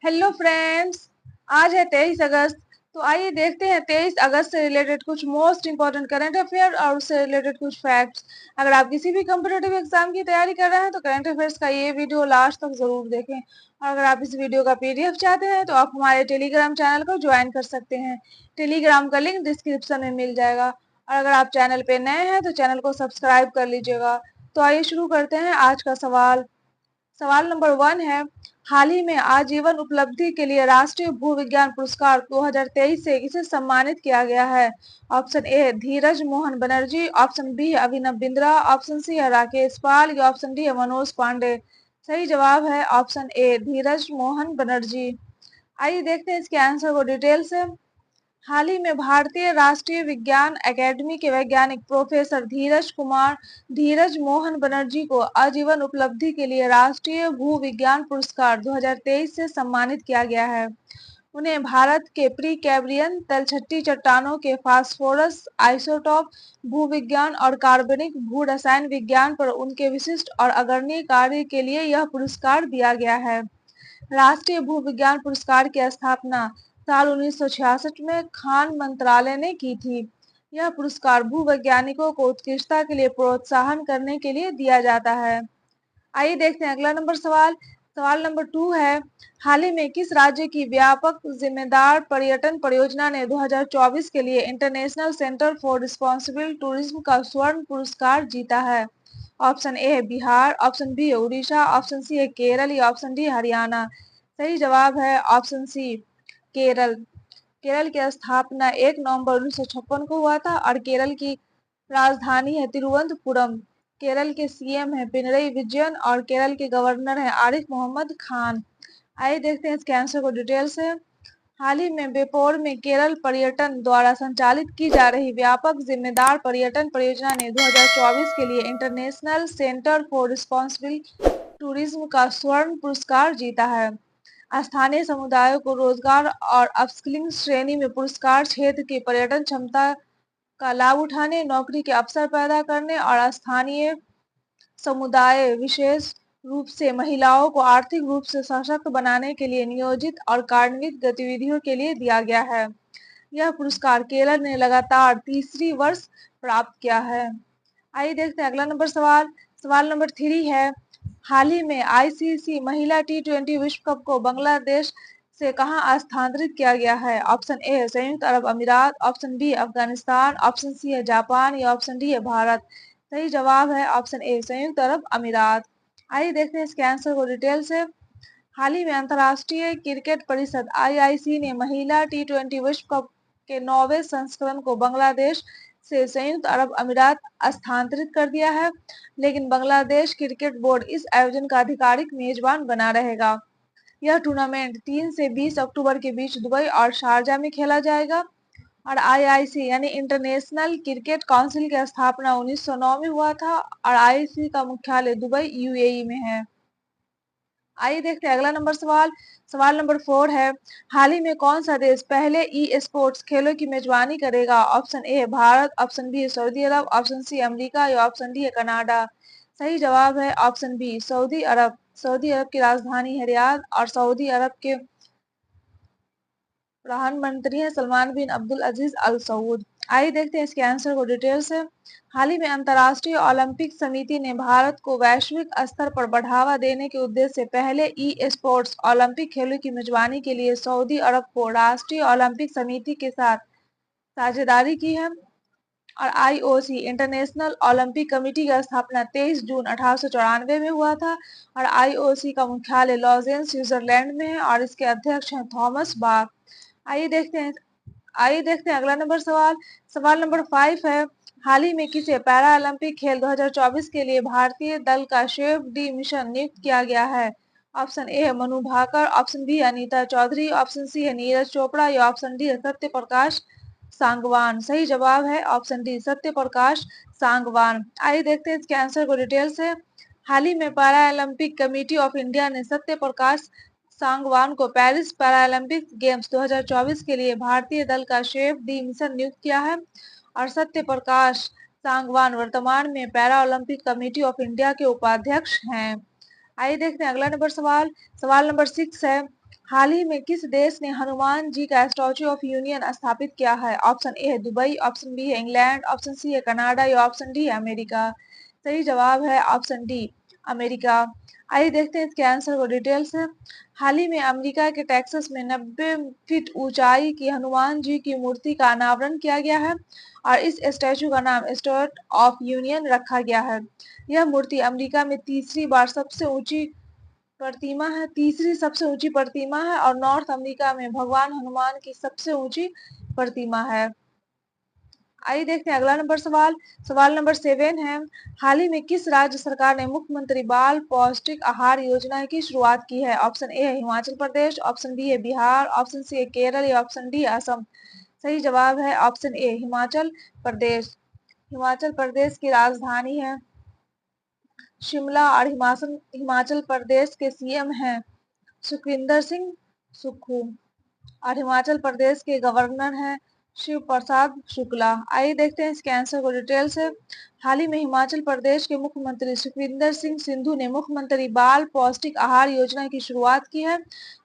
Hello friends. आज है 23 अगस्त। तो आइए देखते हैं 23 अगस्त से रिलेटेड कुछ मोस्ट इंपॉर्टेंट करंट अफेयर और उससे रिलेटेड कुछ फैक्ट्स। अगर आप किसी भी कम्पिटेटिव एग्जाम की तैयारी कर रहे हैं तो करंट अफेयर्स का ये वीडियो लास्ट तक जरूर देखें। और अगर आप इस वीडियो का पीडीएफ चाहते हैं तो आप हमारे टेलीग्राम चैनल को ज्वाइन कर सकते हैं। टेलीग्राम का लिंक डिस्क्रिप्शन में मिल जाएगा। और अगर आप चैनल पे नए हैं तो चैनल को सब्सक्राइब कर लीजिएगा। तो आइए शुरू करते हैं आज का सवाल। सवाल नंबर 1 है, हाल ही में आजीवन उपलब्धि के लिए राष्ट्रीय भूविज्ञान पुरस्कार 2023 से किसे सम्मानित किया गया है? Option A Dheeraj Mohan Banerjee, option B Abhinav Bindra, option C है राकेश पाल या ऑप्शन डी है मनोज पांडे। सही जवाब है ऑप्शन ए धीरज मोहन बनर्जी। आइए देखते हैं इसके आंसर को डिटेल से। हाल ही में भारतीय राष्ट्रीय विज्ञान अकेडमी के वैज्ञानिक प्रोफेसर धीरज मोहन बनर्जी को आजीवन उपलब्धि के लिए राष्ट्रीय भू विज्ञान पुरस्कार 2023 से सम्मानित किया गया है। उन्हें भारत के प्री कैम्ब्रियन तलछटी चट्टानों के फास्फोरस आइसोटोप भूविज्ञान और कार्बनिक भू रसायन विज्ञान पर उनके विशिष्ट और अग्रणी कार्य के लिए यह पुरस्कार दिया गया है। राष्ट्रीय भूविज्ञान पुरस्कार की स्थापना साल 1966 में खान मंत्रालय ने की थी। यह पुरस्कार भूवैज्ञानिकों को उत्कृष्टता के लिए प्रोत्साहन करने के लिए दिया जाता है। आइए देखते हैं अगला नंबर सवाल। सवाल नंबर 2 है, हाल ही में किस राज्य की व्यापक जिम्मेदार पर्यटन परियोजना ने 2024 के लिए international centre for responsible tourism का स्वर्ण पुरस्कार जीता है? ऑप्शन ए है बिहार, ऑप्शन बी है उड़ीसा, ऑप्शन सी है केरल या ऑप्शन डी हरियाणा। सही जवाब है ऑप्शन सी केरल। केरल की स्थापना 1 नवंबर 1956 को हुआ था और केरल की राजधानी है तिरुवनंतपुरम। केरल के सीएम है पिनरई विजयन और केरल के गवर्नर है आरिफ मोहम्मद खान। आइए देखते हैं इसके आंसर को डिटेल से। हाल ही में बेपोर में केरल पर्यटन द्वारा संचालित की जा रही व्यापक जिम्मेदार पर्यटन परियोजना ने 2024 के लिए international centre for responsible tourism का स्वर्ण पुरस्कार जीता है। स्थानीय समुदायों को रोजगार और अपस्किलिंग श्रेणी में पुरस्कार क्षेत्र की पर्यटन क्षमता का लाभ उठाने, नौकरी के अवसर पैदा करने और स्थानीय समुदाय विशेष रूप से महिलाओं को आर्थिक रूप से सशक्त बनाने के लिए नियोजित और कार्यान्वित गतिविधियों के लिए दिया गया है। यह पुरस्कार केरल ने लगातार तीसरी वर्ष प्राप्त किया है। आइए देखते हैं अगला नंबर सवाल। सवाल नंबर 3 है, हाल ही में आईसीसी महिला टी20 विश्व कप को बांग्लादेश से कहां स्थानांतरित किया गया है? ऑप्शन ए है संयुक्त अरब अमीरात, option B Afghanistan, option C है जापान या ऑप्शन डी है भारत। सही जवाब है ऑप्शन ए संयुक्त अरब अमीरात। आइए देखते हैं इसके आंसर को डिटेल से। हाल ही में अंतर्राष्ट्रीय क्रिकेट परिषद आईआईसी ने महिला टी20 विश्व कप के 9वें संस्करण को बांग्लादेश से संयुक्त अरब अमीरात स्थानांतरित कर दिया है, लेकिन बांग्लादेश क्रिकेट बोर्ड इस आयोजन का आधिकारिक मेजबान बना रहेगा। यह टूर्नामेंट 3 से 20 अक्टूबर के बीच दुबई और शारजा में खेला जाएगा। और आईआईसी यानी इंटरनेशनल क्रिकेट काउंसिल की स्थापना 1909 में हुआ था और आईसीसी का मुख्यालय दुबई यूएई में है। आइए देखते हैं अगला नंबर सवाल। सवाल नंबर 4 है, हाल ही में कौन सा देश पहले ई स्पोर्ट्स खेलों की मेजबानी करेगा? Option A Bharat, option B सऊदी अरब, ऑप्शन सी अमेरिका या ऑप्शन डी है कनाडा। सही जवाब है ऑप्शन बी सऊदी अरब। सऊदी अरब की राजधानी है रियाद और सऊदी अरब के प्रधानमंत्री हैं सलमान बिन अब्दुल अजीज अल सऊद। आइए देखते हैं इसके आंसर को डिटेल से। हाल ही में अंतर्राष्ट्रीय ओलंपिक समिति ने भारत को वैश्विक स्तर पर बढ़ावा देने के उद्देश्य से पहले ई स्पोर्ट्स ओलंपिक खेलों की मेजबानी के लिए सऊदी अरब को राष्ट्रीय ओलंपिक समिति के साथ साझेदारी की है। और आईओसी इंटरनेशनल ओलंपिक कमेटी की स्थापना 23 जून 1894 में हुआ था और आईओसी का मुख्यालय लॉजेन स्विट्जरलैंड में है और इसके अध्यक्ष हैं थॉमस बाक। आइए देखते हैं अगला नंबर सवाल। सवाल नंबर 5 है, हाल ही में किसे पैरा ओलंपिक खेल 2024 के लिए भारतीय दल का शेफ डी मिशन नियुक्त किया गया है? ऑप्शन ए है Manu Bhaker, option B Anita Chaudhary, option C है नीरज चोपड़ा या ऑप्शन डी है सत्य प्रकाश सांगवान। सही जवाब है ऑप्शन डी सत्य प्रकाश सांगवान। आइए देखते हैं इसके आंसर को डिटेल से। हाल ही में para Olympic committee of India ने सत्य प्रकाश सांगवान को पेरिस पैरालंपिक गेम्स 2024 के लिए भारतीय दल का शेफ डी मिशन नियुक्त किया है और सत्य प्रकाश सांगवान वर्तमान में para Olympic committee of India के उपाध्यक्ष हैं। आइए देखते हैं अगला नंबर सवाल। सवाल नंबर 6 है, हाल ही में किस देश ने हनुमान जी का स्टैच्यू ऑफ यूनियन स्थापित किया है? ऑप्शन ए है दुबई, ऑप्शन बी है इंग्लैंड, ऑप्शन सी है कनाडा या ऑप्शन डी है अमेरिका। सही जवाब है ऑप्शन डी अमेरिका। आइए देखते हैं इसके आंसर को डिटेल से। हाल ही में अमेरिका के टेक्सास में 90 फीट ऊंचाई की हनुमान जी की मूर्ति का अनावरण किया गया है और इस स्टैच्यू का नाम स्टैच्यू ऑफ यूनियन रखा गया है। यह मूर्ति अमेरिका में तीसरी सबसे ऊंची प्रतिमा है और नॉर्थ अमेरिका में भगवान हनुमान की सबसे ऊंची प्रतिमा है। आइए देखते हैं अगला नंबर सवाल। सवाल नंबर 7 है, हाल ही में किस राज्य सरकार ने मुख्यमंत्री बाल पौष्टिक आहार योजना की शुरुआत की है? ऑप्शन ए है हिमाचल प्रदेश, ऑप्शन बी है बिहार, ऑप्शन सी है केरल या ऑप्शन डी असम। सही जवाब है ऑप्शन ए हिमाचल प्रदेश। हिमाचल प्रदेश की राजधानी है शिमला और हिमाचल प्रदेश के सीएम हैं सुखविंदर सिंह सुक्खू और हिमाचल प्रदेश के गवर्नर हैं शिव प्रसाद शुक्ला। आइए देखते हैं इसके आंसर को डिटेल से। हाल ही में हिमाचल प्रदेश के मुख्यमंत्री सुखविंदर सिंह सिंधु ने मुख्यमंत्री बाल पौष्टिक आहार योजना की शुरुआत की है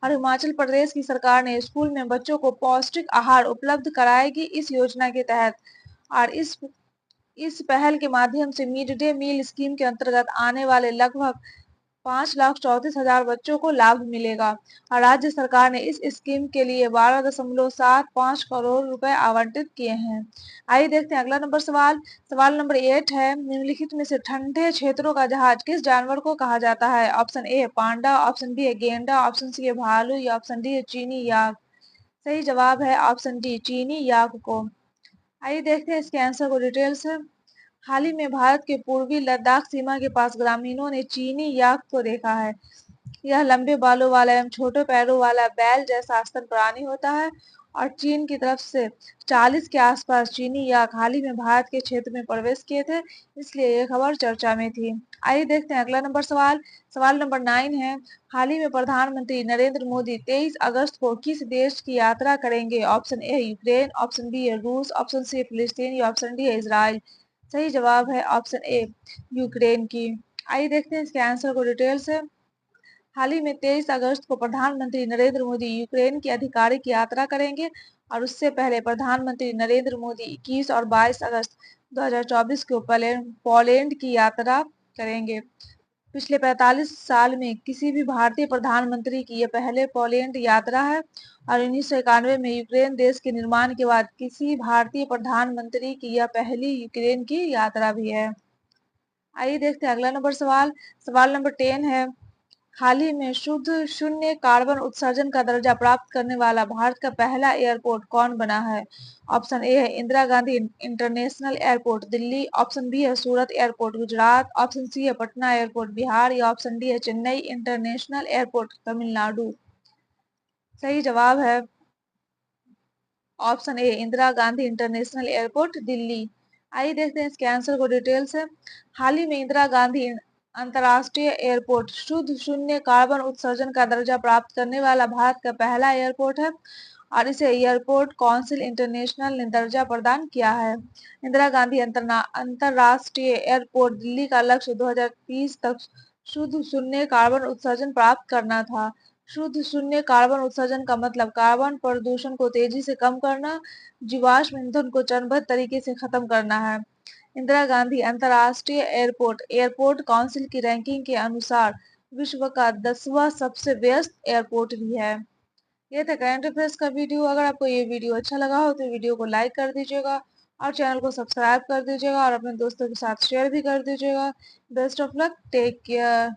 और हिमाचल प्रदेश की सरकार ने स्कूल में बच्चों को पौष्टिक आहार उपलब्ध कराएगी इस योजना के तहत। और इस पहल के माध्यम से मिड डे मील स्कीम के अंतर्गत आने वाले लगभग 5,34,000 बच्चों को लाभ मिलेगा और राज्य सरकार ने इस स्कीम के लिए 12.75 करोड़ रुपए आवंटित किए हैं। आइए देखते हैं अगला नंबर सवाल। सवाल नंबर 8 है, निम्नलिखित में से ठंडे क्षेत्रों का जहाज किस जानवर को कहा जाता है? ऑप्शन ए है पांडा, ऑप्शन बी है गेंडा, ऑप्शन सी है भालू या ऑप्शन डी है चीनी याक। सही जवाब है ऑप्शन डी चीनी याक को। आइए देखते हैं इसके आंसर को डिटेल से। हाल ही में भारत के पूर्वी लद्दाख सीमा के पास ग्रामीणों ने चीनी याक को देखा है। यह लंबे बालों वाला एवं छोटे पैरों वाला बैल जैसा स्तन प्राणी होता है और चीन की तरफ से 40 के आसपास चीनी याक हाल ही में भारत के क्षेत्र में प्रवेश किए थे, इसलिए यह खबर चर्चा में थी। आइए देखते हैं अगला नंबर सवाल। सवाल नंबर 9 है, हाल ही में प्रधानमंत्री नरेंद्र मोदी 23 अगस्त को किस देश की यात्रा करेंगे? ऑप्शन ए है यूक्रेन, ऑप्शन बी है रूस, ऑप्शन सी है फिलिस्तीन या ऑप्शन डी है इसराइल। सही जवाब है ऑप्शन ए यूक्रेन की। आइए देखते हैं इसके आंसर को डिटेल से। हाल ही में 23 अगस्त को प्रधानमंत्री नरेंद्र मोदी यूक्रेन की आधिकारिक यात्रा करेंगे और उससे पहले प्रधानमंत्री नरेंद्र मोदी 21 और 22 अगस्त 2024 को पोलैंड की यात्रा करेंगे। पिछले 45 साल में किसी भी भारतीय प्रधानमंत्री की यह पहले पोलैंड यात्रा है और 1991 में यूक्रेन देश के निर्माण के बाद किसी भारतीय प्रधानमंत्री की यह पहली यूक्रेन की यात्रा भी है। आइए देखते हैं अगला नंबर सवाल। सवाल नंबर 10 है, हाल ही में शुद्ध शून्य कार्बन उत्सर्जन का दर्जा प्राप्त करने वाला भारत का पहला एयरपोर्ट कौन बना है? ऑप्शन ए है Indira Gandhi international airport Delhi, option B है Surat airport Gujarat, option C है पटना एयरपोर्ट बिहार या ऑप्शन डी है चेन्नई इंटरनेशनल एयरपोर्ट तमिलनाडु। सही जवाब है ऑप्शन ए इंदिरा गांधी इंटरनेशनल एयरपोर्ट दिल्ली। आइए देखते हैं इसके आंसर को डिटेल से। हाल ही में इंदिरा गांधी अंतर्राष्ट्रीय एयरपोर्ट शुद्ध शून्य कार्बन उत्सर्जन का दर्जा प्राप्त करने वाला भारत का पहला एयरपोर्ट है और इसे एयरपोर्ट काउंसिल इंटरनेशनल ने दर्जा प्रदान किया है। इंदिरा गांधी अंतर्राष्ट्रीय एयरपोर्ट दिल्ली का लक्ष्य 2030 तक शुद्ध शून्य कार्बन उत्सर्जन प्राप्त करना था। शुद्ध शून्य कार्बन उत्सर्जन का मतलब कार्बन प्रदूषण को तेजी से कम करना, जीवाश्म ईंधन को चरणबद्ध तरीके से खत्म करना है। इंदिरा गांधी अंतर्राष्ट्रीय एयरपोर्ट एयरपोर्ट काउंसिल की रैंकिंग के अनुसार विश्व का 10वां सबसे व्यस्त एयरपोर्ट भी है। ये था करंट अफेयर्स का वीडियो। अगर आपको ये वीडियो अच्छा लगा हो तो वीडियो को लाइक कर दीजिएगा और चैनल को सब्सक्राइब कर दीजिएगा और अपने दोस्तों के साथ शेयर भी कर दीजिएगा। Best of luck, take care.